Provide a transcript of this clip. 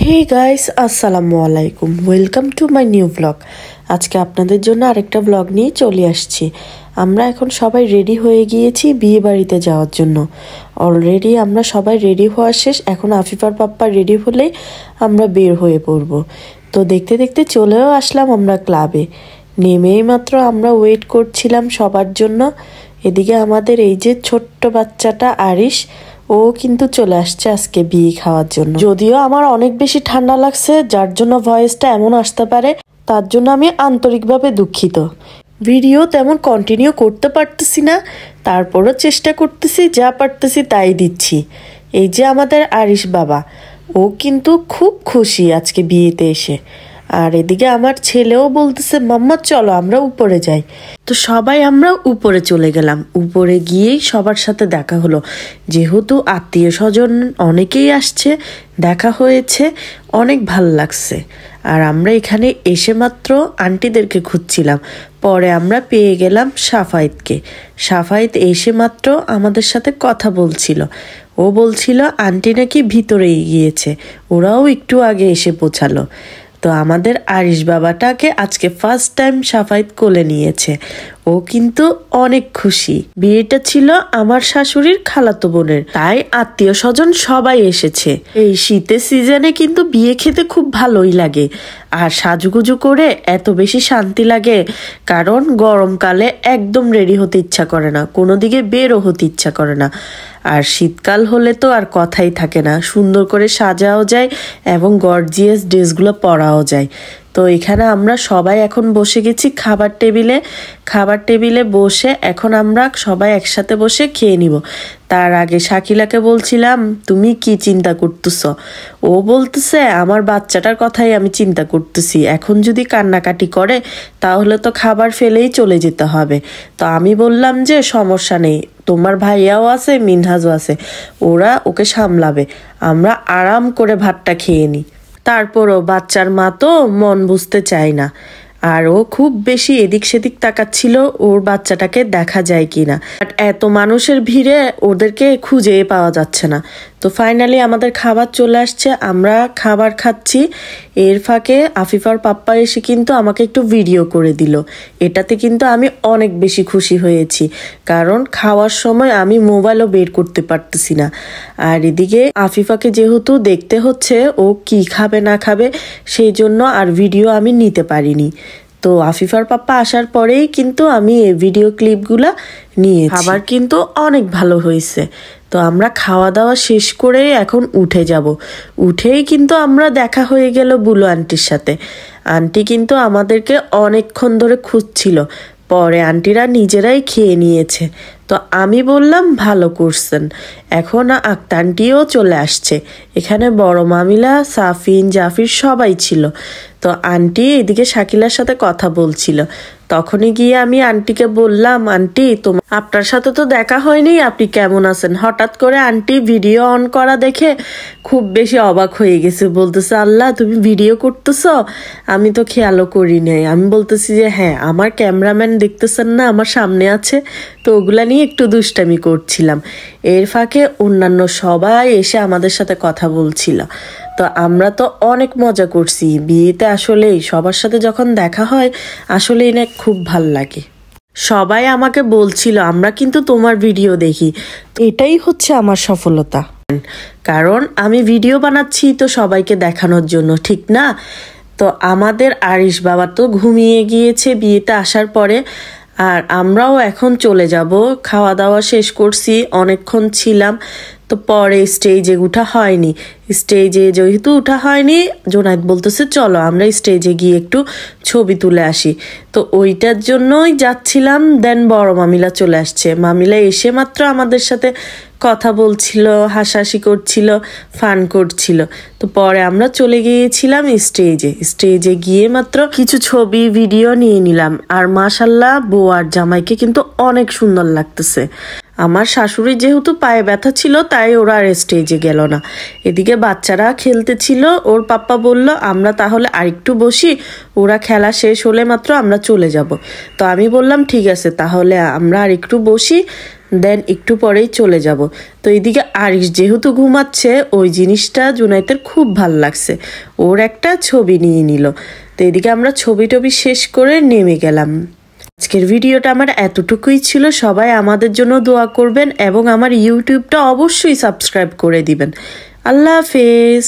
Hey guys, আসসালামু আলাইকুম। Welcome to my new blog. আজকে আপনাদের জন্য আরেকটা ব্লগ নিয়ে চলে আসছি। আমরা এখন সবাই রেডি হয়ে গিয়েছি বিয়ে বাড়িতে যাওয়ার জন্য। অলরেডি আমরা সবাই রেডি হওয়া শেষ। এখন আফিফার পাপ্পা রেডি হলেই আমরা বের হয়ে পড়ব। তো দেখতে দেখতে চলেও আসলাম আমরা ক্লাবে। নেমেই মাত্র আমরা ওয়েট করছিলাম সবার জন্য। এদিকে আমাদের এই যে ছোট্ট বাচ্চাটা আরিশ, ও কিন্তু চলে আসছে আজকে বিয়ে খাওয়ার জন্য। যদিও আমার অনেক বেশি ঠান্ডা লাগছে, যার জন্য ভয়েসটা এমন আসতে পারে, তার জন্য আমি আন্তরিকভাবে দুঃখিত। ভিডিও তেমন কন্টিনিউ করতে পারতেছি না, তারপরও চেষ্টা করতেছি, যা পারতেছি তাই দিচ্ছি। এই যে আমাদের আরিশ বাবা, ও কিন্তু খুব খুশি আজকে বিয়েতে এসে। আর এদিকে আমার ছেলেও বলতেছে, মাম্মা চলো আমরা উপরে যাই। তো সবাই আমরা উপরে চলে গেলাম। উপরে গিয়েই সবার সাথে দেখা হলো। যেহেতু আত্মীয় স্বজন অনেকেই আসছে, দেখা হয়েছে, অনেক ভাল লাগছে। আর আমরা এখানে এসে মাত্র আন্টিদেরকে খুঁজছিলাম। পরে আমরা পেয়ে গেলাম সাফায়েতকে। সাফায়েত এসে মাত্র আমাদের সাথে কথা বলছিল। ও বলছিল আন্টি নাকি ভিতরেই গিয়েছে, ওরাও একটু আগে এসে পৌঁছালো। তো আমাদের আরিশ বাবাটাকে আজকে ফার্স্ট টাইম সাফায়েত কোলে নিয়েছে। ও কিন্তু অনেক খুশি। বিয়েটা ছিল আমার শাশুড়ির খালাতো বোনের, তাই আত্মীয় স্বজন সবাই এসেছে। এই শীতের সিজনে কিন্তু বিয়ে খেতে খুব ভালোই লাগে। আর সাজুগুজু করে এত বেশি শান্তি লাগে, কারণ গরমকালে একদম রেডি হতে ইচ্ছা করে না, কোনো দিকে বেরও হতে ইচ্ছা করে না। আর শীতকাল হলে তো আর কথাই থাকে না, সুন্দর করে সাজাও যায় এবং গর্জিয়াস ড্রেসগুলো পরাও যায়। তো এখানে আমরা সবাই এখন বসে গেছি খাবার টেবিলে বসে এখন আমরা সবাই একসাথে বসে খেয়ে নিব। তার আগে শাকিলাকে বলছিলাম, তুমি কি চিন্তা করতেছ? ও বলতেছে, আমার বাচ্চাটার কথাই আমি চিন্তা করতেছি, এখন যদি কান্নাকাটি করে তাহলে তো খাবার ফেলেই চলে যেতে হবে। তো আমি বললাম যে সমস্যা নেই, তোমার ভাইয়াও আছে, মিনহাজও আছে, ওরা ওকে সামলাবে, আমরা আরাম করে ভাতটা খেয়ে নিই। তারপরও বাচ্চার মা তো মন বুঝতে চায় না, আর ও খুব বেশি এদিক সেদিক তাকাচ্ছিল ওর বাচ্চাটাকে দেখা যায় কিনা। বাট এত মানুষের ভিড়ে ওদেরকে খুঁজে পাওয়া যাচ্ছে না। তো ফাইনালি আমাদের খাবার চলে আসছে, আমরা খাবার খাচ্ছি। এর ফাঁকে আফিফার পাপ্পা এসে কিন্তু আমাকে একটু ভিডিও করে দিল। এটাতে কিন্তু আমি অনেক বেশি খুশি হয়েছি, কারণ খাওয়ার সময় আমি মোবাইলও বের করতে পারতেছি না। আর এদিকে আফিফাকে যেহেতু দেখতে হচ্ছে ও কি খাবে না খাবে, সেই জন্য আর ভিডিও আমি নিতে পারিনি। তো আফিফার পাপ্পা আসার পরেই কিন্তু আমি এই ভিডিও ক্লিপগুলা নিয়েছি। খাবার কিন্তু অনেক ভালো হয়েছে। তো আমরা খাওয়া দাওয়া শেষ করে এখন উঠে যাব। উঠেই কিন্তু আমরা দেখা হয়ে গেল বুলু আন্টির সাথে। আন্টি কিন্তু আমাদেরকে অনেকক্ষণ ধরে খুঁজছিল, পরে আন্টিরা নিজেরাই খেয়ে নিয়েছে। তো আমি বললাম ভালো করছেন। এখন আক্তান্টিও চলে আসছে। এখানে বড় মামিলা, সাফিন, জাফির সবাই ছিল। তো আন্টি এদিকে শাকিলার সাথে কথা বলছিল। তখনই গিয়ে আমি আন্টিকে বললাম, আন্টি আপনার সাথে তো দেখা হয়নি, আপনি কেমন আছেন? হঠাৎ করে আন্টি ভিডিও অন করা দেখে খুব বেশি অবাক হয়ে গেছে। বলতেছে, আল্লাহ তুমি ভিডিও করতেছো, আমি তো খেয়ালও করি নাই। আমি বলতেছি যে হ্যাঁ, আমার ক্যামেরাম্যান দেখতেছেন না আমার সামনে আছে, তো ওগুলা নিয়ে একটু দুষ্টামি করছিলাম। এর ফাঁকে অন্যান্য সবাই এসে আমাদের সাথে কথা বলছিল। তো আমরা তো অনেক মজা করছি বিয়েতে। আসলেই সবার সাথে যখন দেখা হয় আসলেই না খুব ভাল লাগে। সবাই আমাকে বলছিল, আমরা কিন্তু তোমার ভিডিও দেখি। এটাই হচ্ছে আমার সফলতা, কারণ আমি ভিডিও বানাচ্ছি তো সবাইকে দেখানোর জন্য, ঠিক না? তো আমাদের আরিশ বাবা তো ঘুমিয়ে গিয়েছে বিয়েতে আসার পরে, আর আমরাও এখন চলে যাব। খাওয়া দাওয়া শেষ করছি, অনেকক্ষণ ছিলাম। তো পরে স্টেজে উঠা হয়নি। স্টেজে যেহেতু উঠা হয়নি, জোনায়েদ বলতেছে চলো আমরা স্টেজে গিয়ে একটু ছবি তুলে আসি। তো ওইটার জন্যই যাচ্ছিলাম। দেন বড় মামিলা চলে আসছে। মামিলা এসে মাত্র আমাদের সাথে কথা বলছিল, হাসাহাসি করছিল, ফান করছিল। তো পরে আমরা চলে গিয়েছিলাম স্টেজে গিয়ে মাত্র কিছু ছবি ভিডিও নিয়ে নিলাম। আর মাশাল্লাহ বউ আর জামাইকে কিন্তু অনেক সুন্দর লাগতেছে। আমার শাশুড়ি যেহেতু পায়ে ব্যথা ছিল, তাই ওরা আর স্টেজে গেল না। এদিকে বাচ্চারা খেলতেছিল। ওর পাপ্পা বলল, আমরা তাহলে আরেকটু বসি, ওরা খেলা শেষ হলে মাত্র আমরা চলে যাব। তো আমি বললাম ঠিক আছে, তাহলে আমরা আরেকটু বসি। দেন একটু পরেই চলে যাব। তো এইদিকে আরিশ যেহেতু ঘুমাচ্ছে, ওই জিনিসটা জুনাইতের খুব ভাল লাগছে, ওর একটা ছবি নিয়ে নিল। তো এদিকে আমরা ছবি টবি শেষ করে নেমে গেলাম। আজকের ভিডিওটা আমার এতটুকুই ছিল। সবাই আমাদের জন্য দোয়া করবেন এবং আমার ইউটিউবটা অবশ্যই সাবস্ক্রাইব করে দিবেন। আল্লাহ হাফেজ।